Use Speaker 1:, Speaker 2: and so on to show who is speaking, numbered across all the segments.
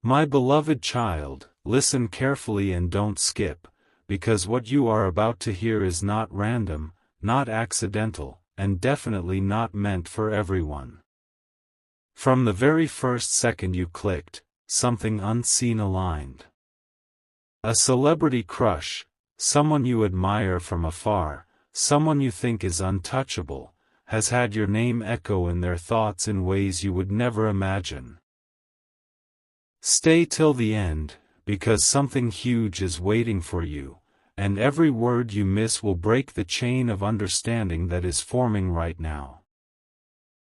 Speaker 1: My beloved child, listen carefully and don't skip, because what you are about to hear is not random, not accidental, and definitely not meant for everyone. From the very first second you clicked, something unseen aligned. A celebrity crush, someone you admire from afar, someone you think is untouchable, has had your name echo in their thoughts in ways you would never imagine. Stay till the end, because something huge is waiting for you, and every word you miss will break the chain of understanding that is forming right now.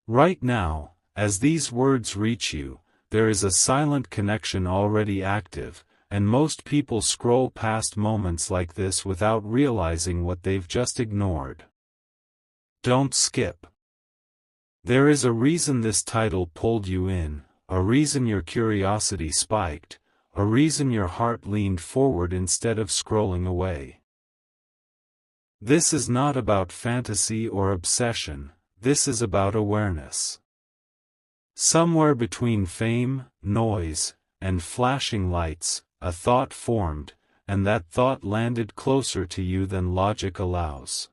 Speaker 1: Right now, as these words reach you, there is a silent connection already active, and most people scroll past moments like this without realizing what they've just ignored. Don't skip. There is a reason this title pulled you in, a reason your curiosity spiked, a reason your heart leaned forward instead of scrolling away. This is not about fantasy or obsession, this is about awareness. Somewhere between fame, noise, and flashing lights, a thought formed, and that thought landed closer to you than logic allows.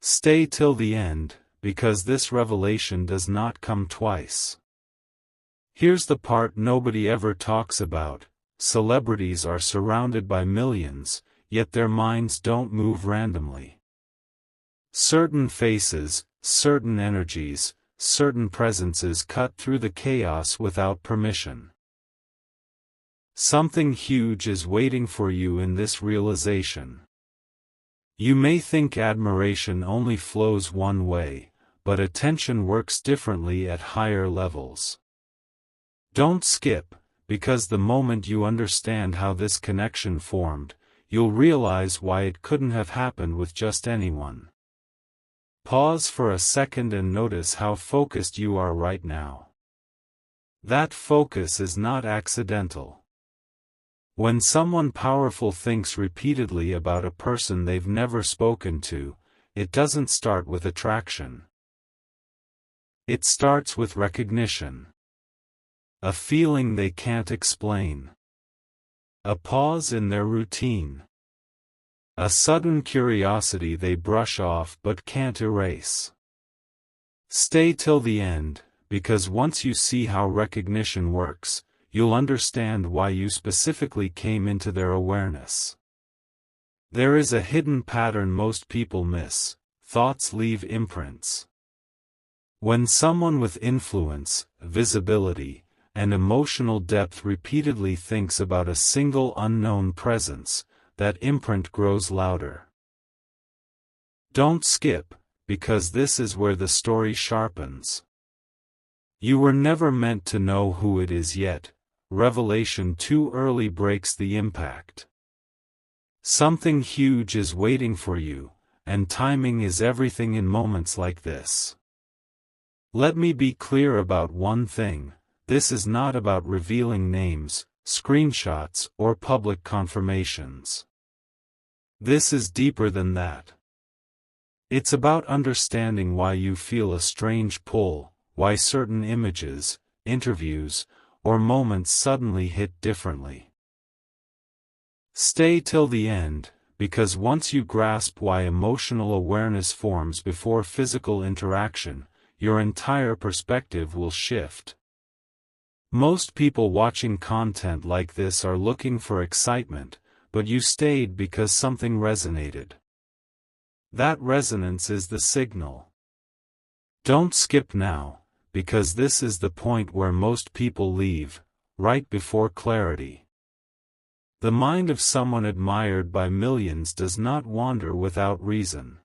Speaker 1: Stay till the end, because this revelation does not come twice. Here's the part nobody ever talks about: celebrities are surrounded by millions, yet their minds don't move randomly. Certain faces, certain energies, certain presences cut through the chaos without permission. Something huge is waiting for you in this realization. You may think admiration only flows one way, but attention works differently at higher levels. Don't skip, because the moment you understand how this connection formed, you'll realize why it couldn't have happened with just anyone. Pause for a second and notice how focused you are right now. That focus is not accidental. When someone powerful thinks repeatedly about a person they've never spoken to, it doesn't start with attraction. It starts with recognition. A feeling they can't explain. A pause in their routine. A sudden curiosity they brush off but can't erase. Stay till the end, because once you see how recognition works, you'll understand why you specifically came into their awareness. There is a hidden pattern most people miss: thoughts leave imprints. When someone with influence, visibility, and emotional depth repeatedly thinks about a single unknown presence, that imprint grows louder. Don't skip, because this is where the story sharpens. You were never meant to know who it is yet. Revelation too early breaks the impact. Something huge is waiting for you, and timing is everything in moments like this. Let me be clear about one thing: this is not about revealing names, screenshots, or public confirmations. This is deeper than that. It's about understanding why you feel a strange pull, why certain images, interviews, or moments suddenly hit differently. Stay till the end, because once you grasp why emotional awareness forms before physical interaction, your entire perspective will shift. Most people watching content like this are looking for excitement, but you stayed because something resonated. That resonance is the signal. Don't skip now, because this is the point where most people leave, right before clarity. The mind of someone admired by millions does not wander without reason.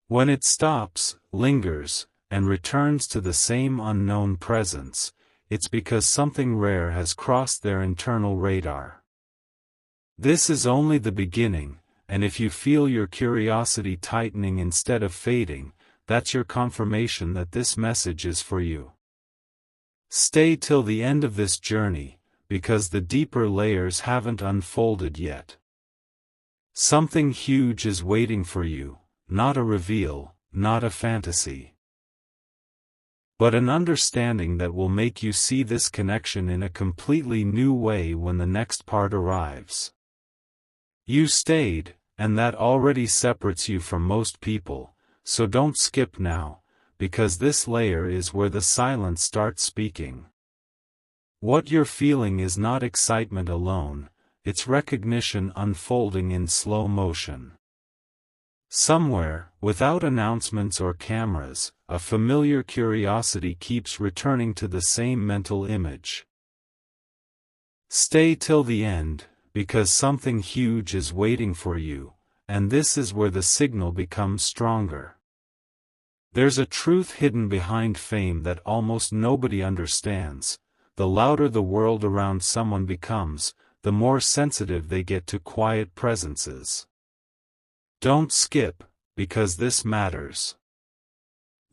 Speaker 1: When it stops, lingers, and returns to the same unknown presence, it's because something rare has crossed their internal radar. This is only the beginning, and if you feel your curiosity tightening instead of fading, that's your confirmation that this message is for you. Stay till the end of this journey, because the deeper layers haven't unfolded yet. Something huge is waiting for you, not a reveal, not a fantasy. but an understanding that will make you see this connection in a completely new way when the next part arrives. You stayed, and that already separates you from most people, so don't skip now, because this layer is where the silence starts speaking. What you're feeling is not excitement alone, it's recognition unfolding in slow motion. Somewhere, without announcements or cameras, a familiar curiosity keeps returning to the same mental image. Stay till the end, because something huge is waiting for you, and this is where the signal becomes stronger. There's a truth hidden behind fame that almost nobody understands. The louder the world around someone becomes, the more sensitive they get to quiet presences. Don't skip, because this matters.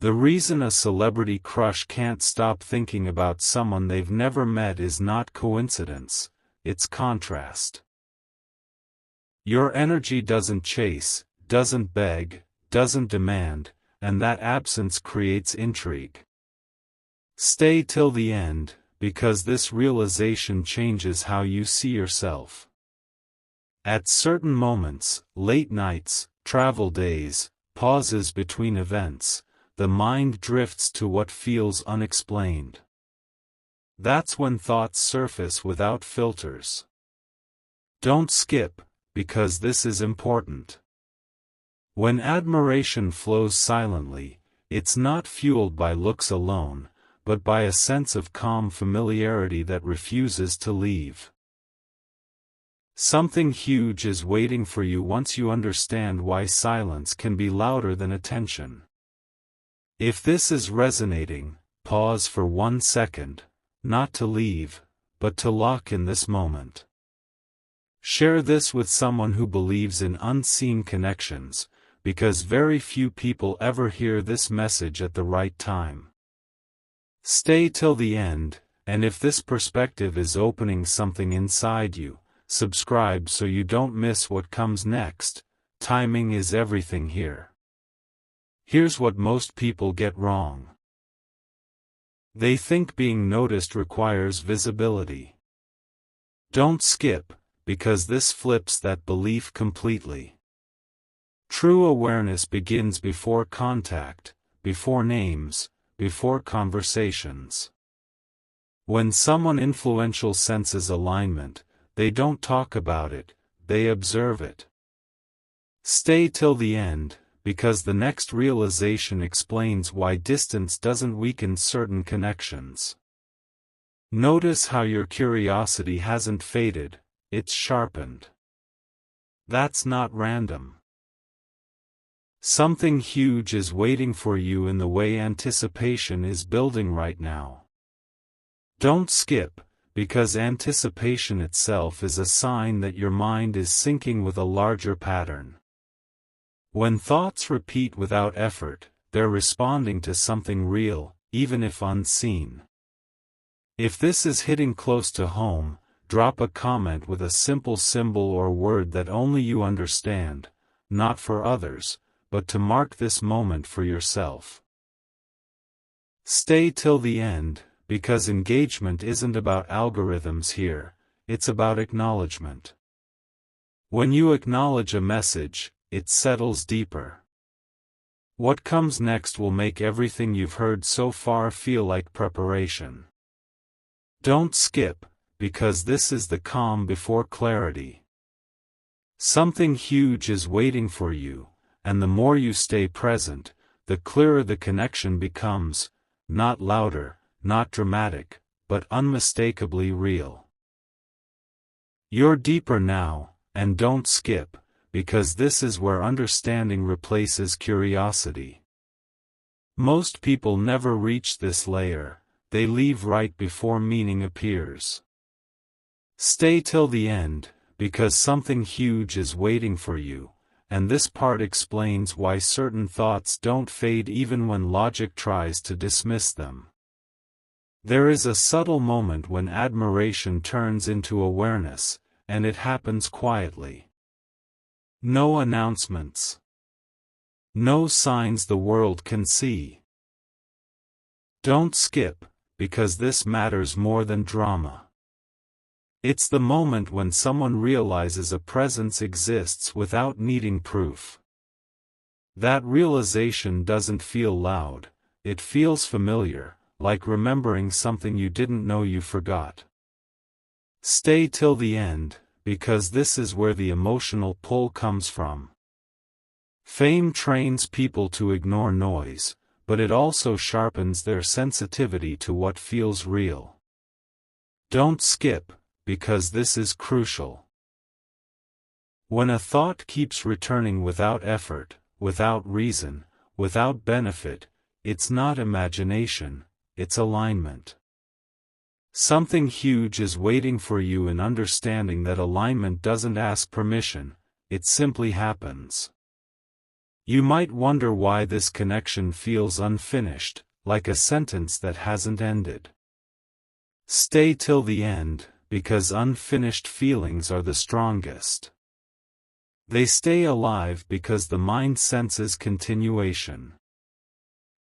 Speaker 1: The reason a celebrity crush can't stop thinking about someone they've never met is not coincidence, it's contrast. Your energy doesn't chase, doesn't beg, doesn't demand, and that absence creates intrigue. Stay till the end, because this realization changes how you see yourself. At certain moments, late nights, travel days, pauses between events, the mind drifts to what feels unexplained. That's when thoughts surface without filters. Don't skip, because this is important. When admiration flows silently, it's not fueled by looks alone, but by a sense of calm familiarity that refuses to leave. Something huge is waiting for you once you understand why silence can be louder than attention. If this is resonating, pause for 1 second, not to leave, but to lock in this moment. Share this with someone who believes in unseen connections, because very few people ever hear this message at the right time. Stay till the end, and if this perspective is opening something inside you, subscribe so you don't miss what comes next. Timing is everything here. Here's what most people get wrong. They think being noticed requires visibility. Don't skip, because this flips that belief completely. True awareness begins before contact, before names, before conversations. When someone influential senses alignment, they don't talk about it, they observe it. Stay till the end, because the next realization explains why distance doesn't weaken certain connections. Notice how your curiosity hasn't faded, it's sharpened. That's not random. Something huge is waiting for you in the way anticipation is building right now. Don't skip, because anticipation itself is a sign that your mind is syncing with a larger pattern. When thoughts repeat without effort, they're responding to something real, even if unseen. If this is hitting close to home, drop a comment with a simple symbol or word that only you understand, not for others, but to mark this moment for yourself. Stay till the end, because engagement isn't about algorithms here, it's about acknowledgement. When you acknowledge a message, it settles deeper. What comes next will make everything you've heard so far feel like preparation. Don't skip, because this is the calm before clarity. Something huge is waiting for you, and the more you stay present, the clearer the connection becomes, not louder, not dramatic, but unmistakably real. You're deeper now, and don't skip, because this is where understanding replaces curiosity. Most people never reach this layer, they leave right before meaning appears. Stay till the end, because something huge is waiting for you, and this part explains why certain thoughts don't fade even when logic tries to dismiss them. There is a subtle moment when admiration turns into awareness, and it happens quietly. No announcements. No signs the world can see. Don't skip, because this matters more than drama. It's the moment when someone realizes a presence exists without needing proof. That realization doesn't feel loud, it feels familiar, like remembering something you didn't know you forgot. Stay till the end, because this is where the emotional pull comes from. Fame trains people to ignore noise, but it also sharpens their sensitivity to what feels real. Don't skip, because this is crucial. When a thought keeps returning without effort, without reason, without benefit, it's not imagination, it's alignment. Something huge is waiting for you in understanding that alignment doesn't ask permission, it simply happens. You might wonder why this connection feels unfinished, like a sentence that hasn't ended. Stay till the end, because unfinished feelings are the strongest. They stay alive because the mind senses continuation.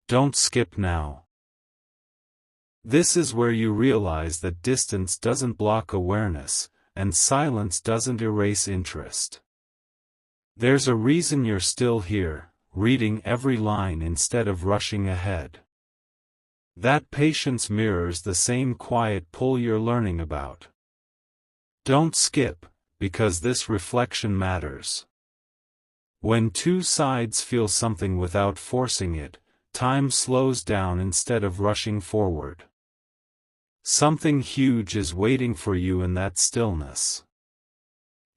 Speaker 1: Don't skip now. This is where you realize that distance doesn't block awareness, and silence doesn't erase interest. There's a reason you're still here, reading every line instead of rushing ahead. That patience mirrors the same quiet pull you're learning about. Don't skip, because this reflection matters. When two sides feel something without forcing it, time slows down instead of rushing forward. Something huge is waiting for you in that stillness.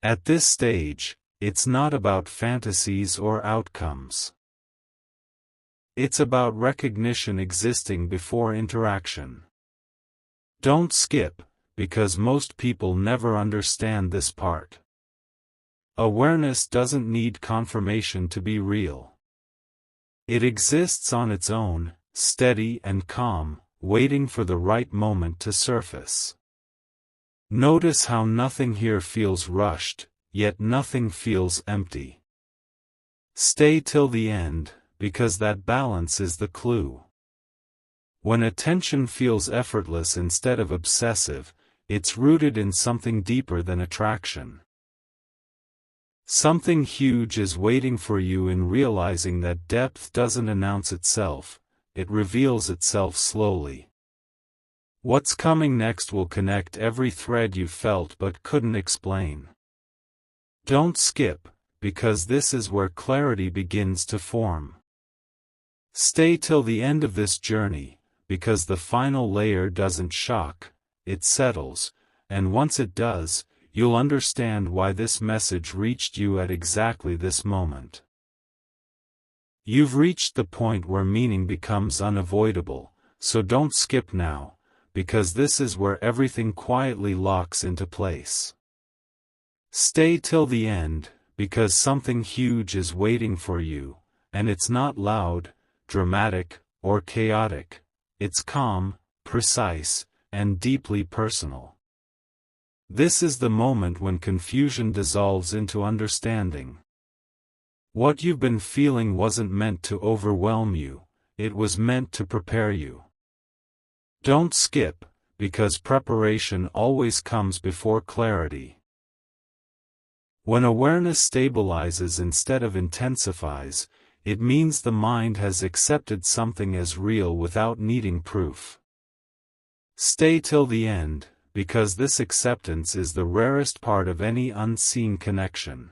Speaker 1: At this stage, it's not about fantasies or outcomes. It's about recognition existing before interaction. Don't skip, because most people never understand this part. Awareness doesn't need confirmation to be real. It exists on its own, steady and calm, waiting for the right moment to surface. Notice how nothing here feels rushed, yet nothing feels empty. Stay till the end, because that balance is the clue. When attention feels effortless instead of obsessive, it's rooted in something deeper than attraction. Something huge is waiting for you in realizing that depth doesn't announce itself, it reveals itself slowly. What's coming next will connect every thread you felt but couldn't explain. Don't skip, because this is where clarity begins to form. Stay till the end of this journey, because the final layer doesn't shock, it settles, and once it does, you'll understand why this message reached you at exactly this moment. You've reached the point where meaning becomes unavoidable, so don't skip now, because this is where everything quietly locks into place. Stay till the end, because something huge is waiting for you, and it's not loud, dramatic, or chaotic, it's calm, precise, and deeply personal. This is the moment when confusion dissolves into understanding. What you've been feeling wasn't meant to overwhelm you, it was meant to prepare you. Don't skip, because preparation always comes before clarity. When awareness stabilizes instead of intensifies, it means the mind has accepted something as real without needing proof. Stay till the end, because this acceptance is the rarest part of any unseen connection.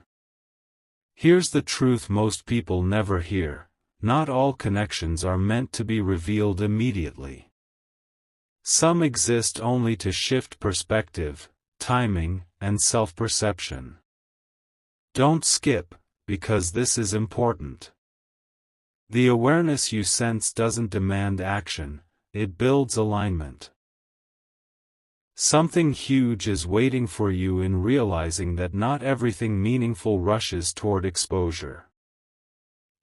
Speaker 1: Here's the truth most people never hear: not all connections are meant to be revealed immediately. Some exist only to shift perspective, timing, and self-perception. Don't skip, because this is important. The awareness you sense doesn't demand action, it builds alignment. Something huge is waiting for you in realizing that not everything meaningful rushes toward exposure.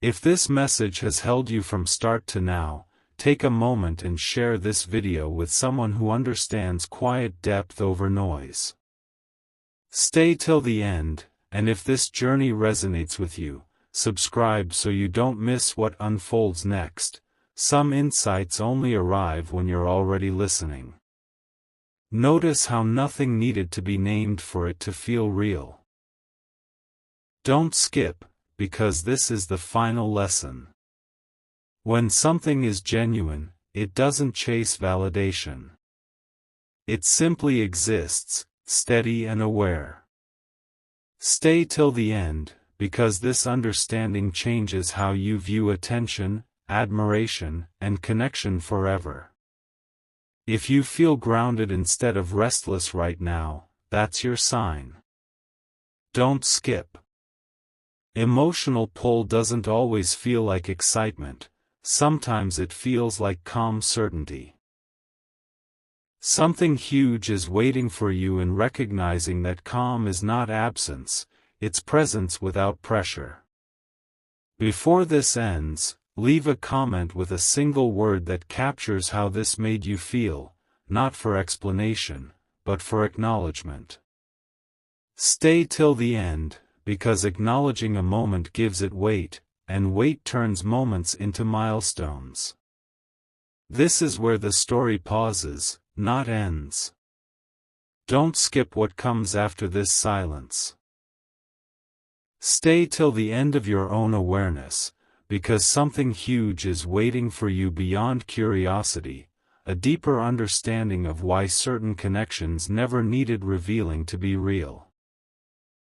Speaker 1: If this message has held you from start to now, take a moment and share this video with someone who understands quiet depth over noise. Stay till the end, and if this journey resonates with you, subscribe so you don't miss what unfolds next. some insights only arrive when you're already listening. Notice how nothing needed to be named for it to feel real. Don't skip, because this is the final lesson. When something is genuine, it doesn't chase validation. It simply exists, steady and aware. Stay till the end, because this understanding changes how you view attention, admiration, and connection forever. If you feel grounded instead of restless right now, that's your sign. Don't skip. Emotional pull doesn't always feel like excitement, sometimes it feels like calm certainty. Something huge is waiting for you in recognizing that calm is not absence, it's presence without pressure. Before this ends, leave a comment with a single word that captures how this made you feel, not for explanation, but for acknowledgement. Stay till the end, because acknowledging a moment gives it weight, and weight turns moments into milestones. This is where the story pauses, not ends. Don't skip what comes after this silence. Stay till the end of your own awareness, because something huge is waiting for you beyond curiosity, a deeper understanding of why certain connections never needed revealing to be real.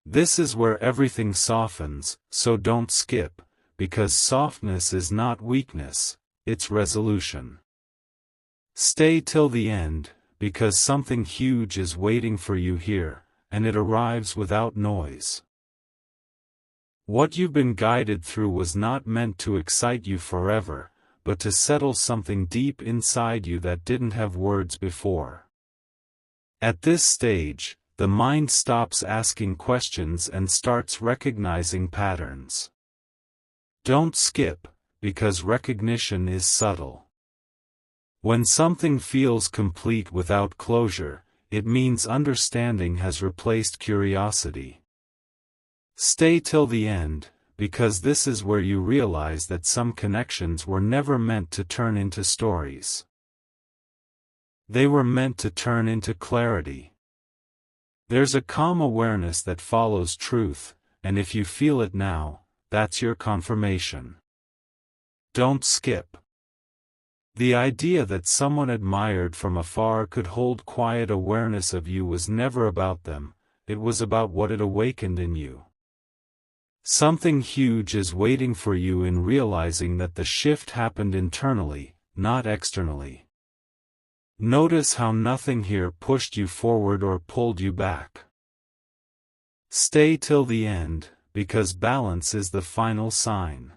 Speaker 1: This is where everything softens, so don't skip, because softness is not weakness, it's resolution. Stay till the end, because something huge is waiting for you here, and it arrives without noise. What you've been guided through was not meant to excite you forever, but to settle something deep inside you that didn't have words before. At this stage, the mind stops asking questions and starts recognizing patterns. Don't skip, because recognition is subtle. When something feels complete without closure, it means understanding has replaced curiosity. Stay till the end, because this is where you realize that some connections were never meant to turn into stories. They were meant to turn into clarity. There's a calm awareness that follows truth, and if you feel it now, that's your confirmation. Don't skip. The idea that someone admired from afar could hold quiet awareness of you was never about them, it was about what it awakened in you. Something huge is waiting for you in realizing that the shift happened internally, not externally. Notice how nothing here pushed you forward or pulled you back. Stay till the end, because balance is the final sign.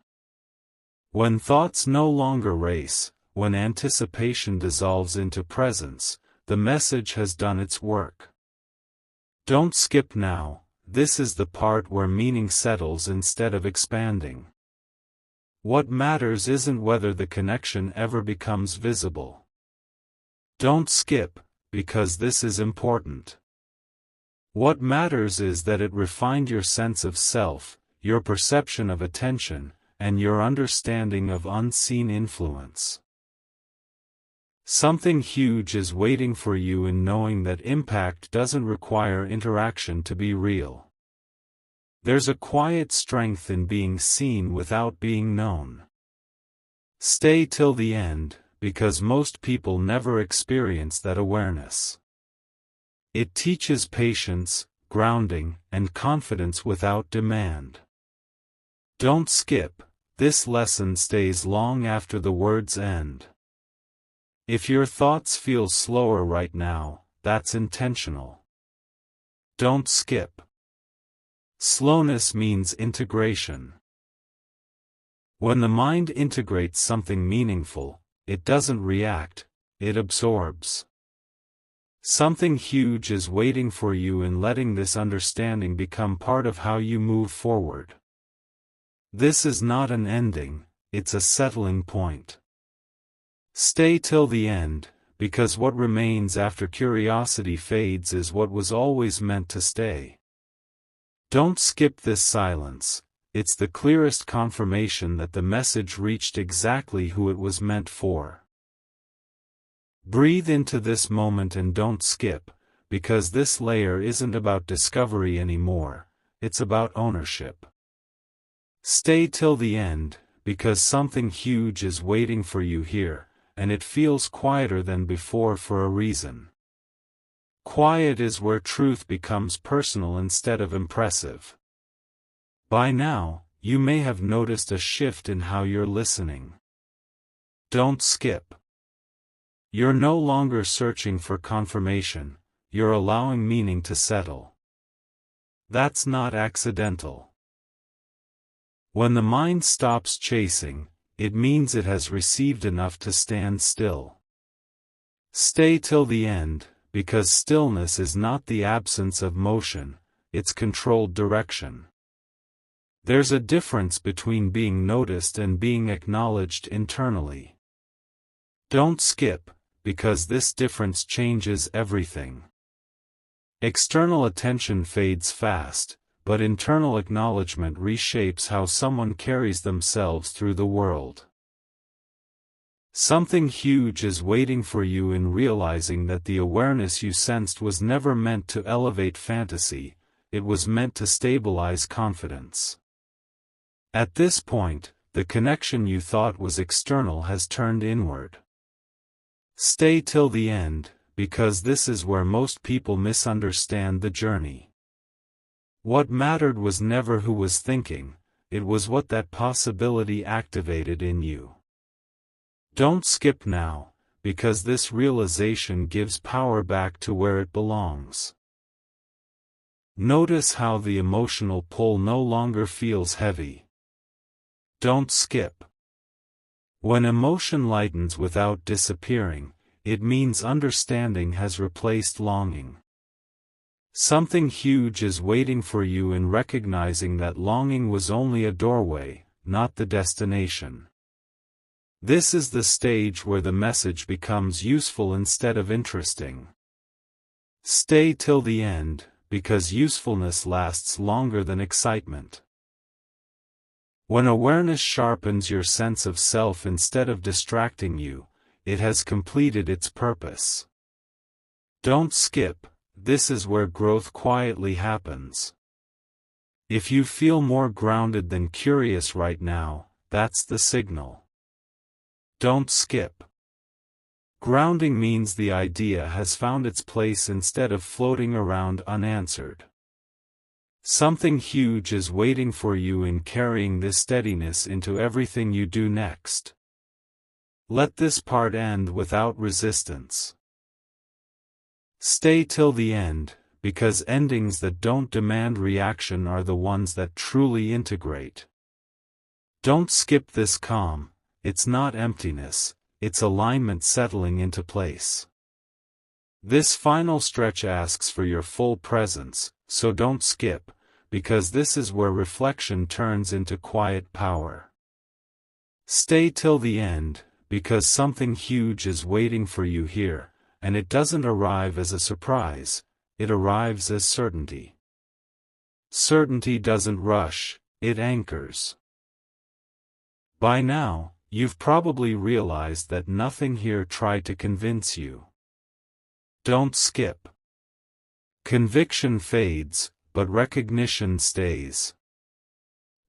Speaker 1: When thoughts no longer race, when anticipation dissolves into presence, the message has done its work. Don't skip now. This is the part where meaning settles instead of expanding. What matters isn't whether the connection ever becomes visible. Don't skip, because this is important. What matters is that it refined your sense of self, your perception of attention, and your understanding of unseen influence. Something huge is waiting for you in knowing that impact doesn't require interaction to be real. There's a quiet strength in being seen without being known. Stay till the end, because most people never experience that awareness. It teaches patience, grounding, and confidence without demand. Don't skip, this lesson stays long after the words end. If your thoughts feel slower right now, that's intentional. Don't skip. Slowness means integration. When the mind integrates something meaningful, it doesn't react, it absorbs. Something huge is waiting for you in letting this understanding become part of how you move forward. This is not an ending, it's a settling point. Stay till the end, because what remains after curiosity fades is what was always meant to stay. Don't skip this silence, it's the clearest confirmation that the message reached exactly who it was meant for. Breathe into this moment and don't skip, because this layer isn't about discovery anymore, it's about ownership. Stay till the end, because something huge is waiting for you here, and it feels quieter than before for a reason. Quiet is where truth becomes personal instead of impressive. By now, you may have noticed a shift in how you're listening. Don't skip. You're no longer searching for confirmation, you're allowing meaning to settle. That's not accidental. When the mind stops chasing, it means it has received enough to stand still. Stay till the end, because stillness is not the absence of motion, it's controlled direction. There's a difference between being noticed and being acknowledged internally. Don't skip, because this difference changes everything. External attention fades fast, but internal acknowledgement reshapes how someone carries themselves through the world. Something huge is waiting for you in realizing that the awareness you sensed was never meant to elevate fantasy, it was meant to stabilize confidence. At this point, the connection you thought was external has turned inward. Stay till the end, because this is where most people misunderstand the journey. What mattered was never who was thinking, it was what that possibility activated in you. Don't skip now, because this realization gives power back to where it belongs. Notice how the emotional pull no longer feels heavy. Don't skip. When emotion lightens without disappearing, it means understanding has replaced longing. Something huge is waiting for you in recognizing that longing was only a doorway, not the destination. This is the stage where the message becomes useful instead of interesting. Stay till the end, because usefulness lasts longer than excitement. When awareness sharpens your sense of self instead of distracting you, it has completed its purpose. Don't skip. This is where growth quietly happens. If you feel more grounded than curious right now, that's the signal. Don't skip. Grounding means the idea has found its place instead of floating around unanswered. Something huge is waiting for you in carrying this steadiness into everything you do next. Let this part end without resistance. Stay till the end, because endings that don't demand reaction are the ones that truly integrate. Don't skip this calm, it's not emptiness, it's alignment settling into place. This final stretch asks for your full presence, so don't skip, because this is where reflection turns into quiet power. Stay till the end, because something huge is waiting for you here. And it doesn't arrive as a surprise, it arrives as certainty. Certainty doesn't rush, it anchors. By now, you've probably realized that nothing here tried to convince you. Don't skip. Conviction fades, but recognition stays.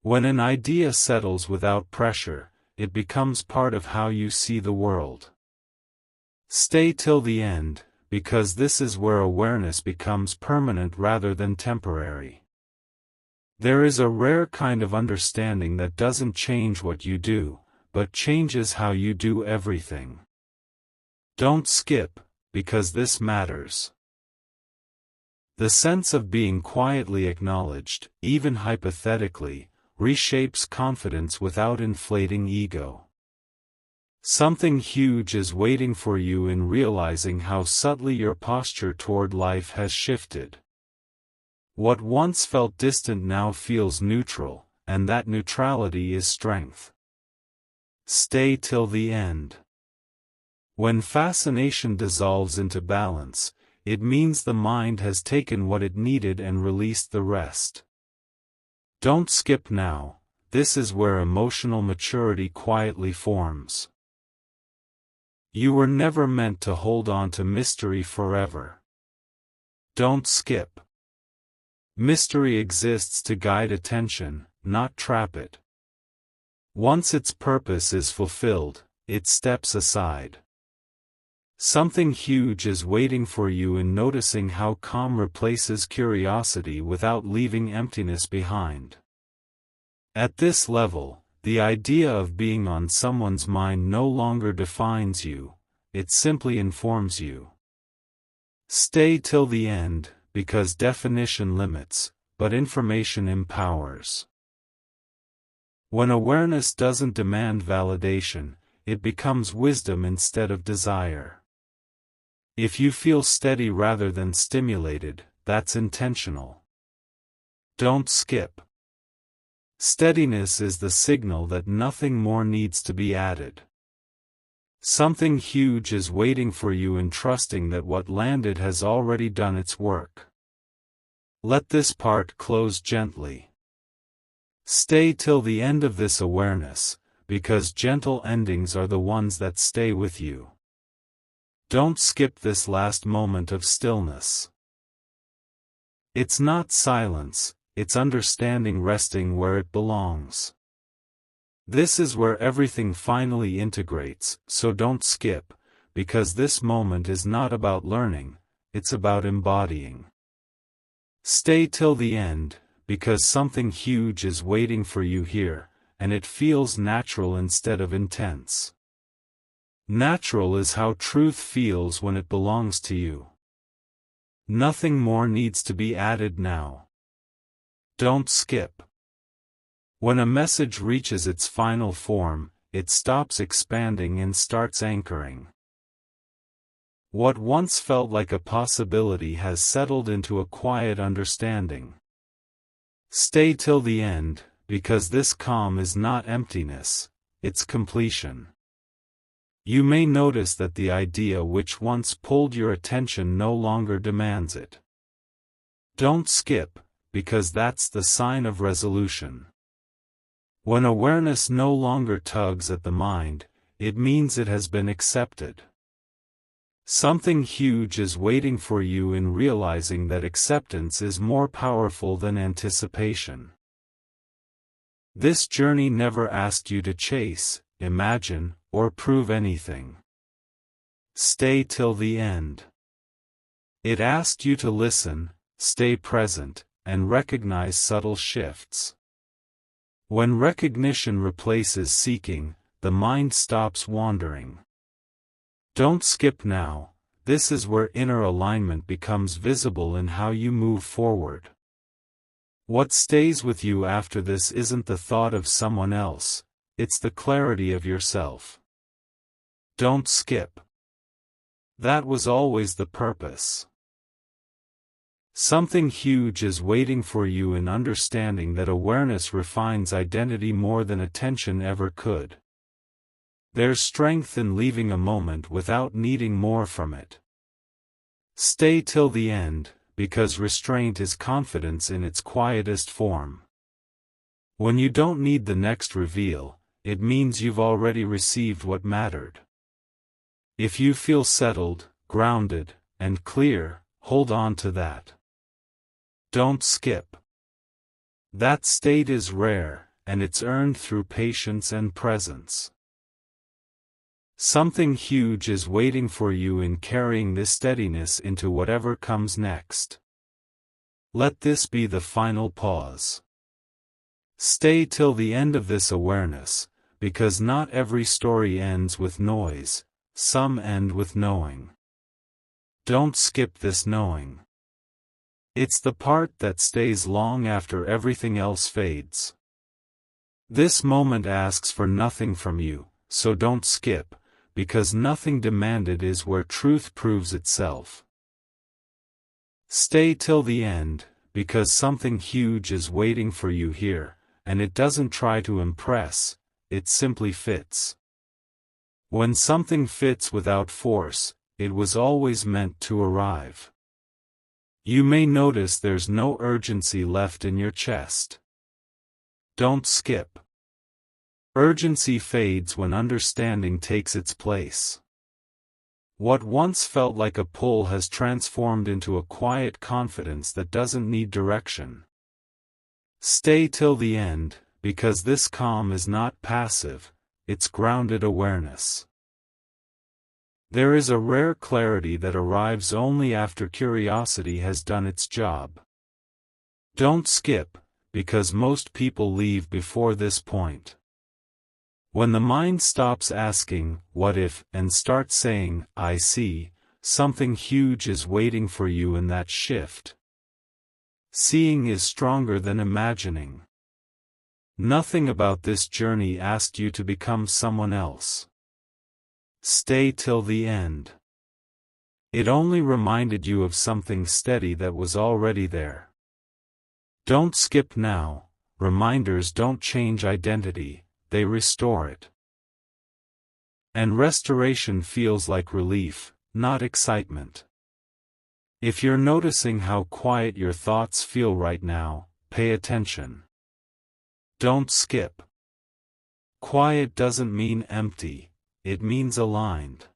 Speaker 1: When an idea settles without pressure, it becomes part of how you see the world. Stay till the end, because this is where awareness becomes permanent rather than temporary. There is a rare kind of understanding that doesn't change what you do, but changes how you do everything. Don't skip, because this matters. The sense of being quietly acknowledged, even hypothetically, reshapes confidence without inflating ego. Something huge is waiting for you in realizing how subtly your posture toward life has shifted. What once felt distant now feels neutral, and that neutrality is strength. Stay till the end. When fascination dissolves into balance, it means the mind has taken what it needed and released the rest. Don't skip now, this is where emotional maturity quietly forms. You were never meant to hold on to mystery forever. Don't skip. Mystery exists to guide attention, not trap it. Once its purpose is fulfilled, it steps aside. Something huge is waiting for you in noticing how calm replaces curiosity without leaving emptiness behind. At this level, the idea of being on someone's mind no longer defines you, it simply informs you. Stay till the end, because definition limits, but information empowers. When awareness doesn't demand validation, it becomes wisdom instead of desire. If you feel steady rather than stimulated, that's intentional. Don't skip. Steadiness is the signal that nothing more needs to be added. Something huge is waiting for you in trusting that what landed has already done its work. Let this part close gently. Stay till the end of this awareness, because gentle endings are the ones that stay with you. Don't skip this last moment of stillness. It's not silence, it's understanding resting where it belongs. This is where everything finally integrates, so don't skip, because this moment is not about learning, it's about embodying. Stay till the end, because something huge is waiting for you here, and it feels natural instead of intense. Natural is how truth feels when it belongs to you. Nothing more needs to be added now. Don't skip. When a message reaches its final form, it stops expanding and starts anchoring. What once felt like a possibility has settled into a quiet understanding. Stay till the end, because this calm is not emptiness, it's completion. You may notice that the idea which once pulled your attention no longer demands it. Don't skip, because that's the sign of resolution. When awareness no longer tugs at the mind, it means it has been accepted. Something huge is waiting for you in realizing that acceptance is more powerful than anticipation. This journey never asked you to chase, imagine, or prove anything. Stay till the end. It asked you to listen, stay present, and recognize subtle shifts. When recognition replaces seeking, the mind stops wandering. Don't skip now, this is where inner alignment becomes visible in how you move forward. What stays with you after this isn't the thought of someone else, it's the clarity of yourself. Don't skip. That was always the purpose. Something huge is waiting for you in understanding that awareness refines identity more than attention ever could. There's strength in leaving a moment without needing more from it. Stay till the end, because restraint is confidence in its quietest form. When you don't need the next reveal, it means you've already received what mattered. If you feel settled, grounded, and clear, hold on to that. Don't skip. That state is rare, and it's earned through patience and presence. Something huge is waiting for you in carrying this steadiness into whatever comes next. Let this be the final pause. Stay till the end of this awareness, because not every story ends with noise, some end with knowing. Don't skip this knowing. It's the part that stays long after everything else fades. This moment asks for nothing from you, so don't skip, because nothing demanded is where truth proves itself. Stay till the end, because something huge is waiting for you here, and it doesn't try to impress, it simply fits. When something fits without force, it was always meant to arrive. You may notice there's no urgency left in your chest. Don't skip. Urgency fades when understanding takes its place. What once felt like a pull has transformed into a quiet confidence that doesn't need direction. Stay till the end, because this calm is not passive, it's grounded awareness. There is a rare clarity that arrives only after curiosity has done its job. Don't skip, because most people leave before this point. When the mind stops asking, "What if," and starts saying, "I see," something huge is waiting for you in that shift. Seeing is stronger than imagining. Nothing about this journey asked you to become someone else. Stay till the end. It only reminded you of something steady that was already there. Don't skip now. Reminders don't change identity, they restore it. And restoration feels like relief, not excitement. If you're noticing how quiet your thoughts feel right now, pay attention. Don't skip. Quiet doesn't mean empty, it means aligned.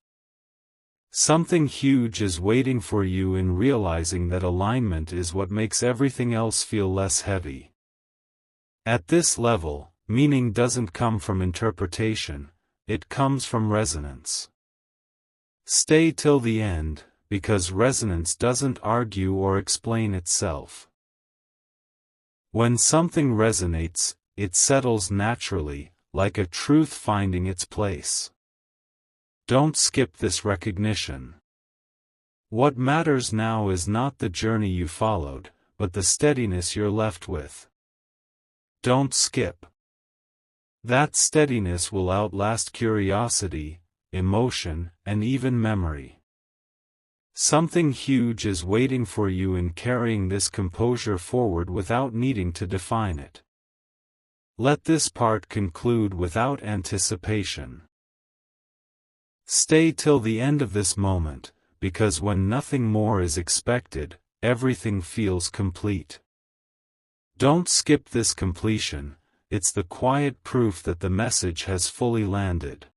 Speaker 1: Something huge is waiting for you in realizing that alignment is what makes everything else feel less heavy. At this level, meaning doesn't come from interpretation, it comes from resonance. Stay till the end, because resonance doesn't argue or explain itself. When something resonates, it settles naturally, like a truth finding its place. Don't skip this recognition. What matters now is not the journey you followed, but the steadiness you're left with. Don't skip. That steadiness will outlast curiosity, emotion, and even memory. Something huge is waiting for you in carrying this composure forward without needing to define it. Let this part conclude without anticipation. Stay till the end of this moment, because when nothing more is expected, everything feels complete. Don't skip this completion, it's the quiet proof that the message has fully landed.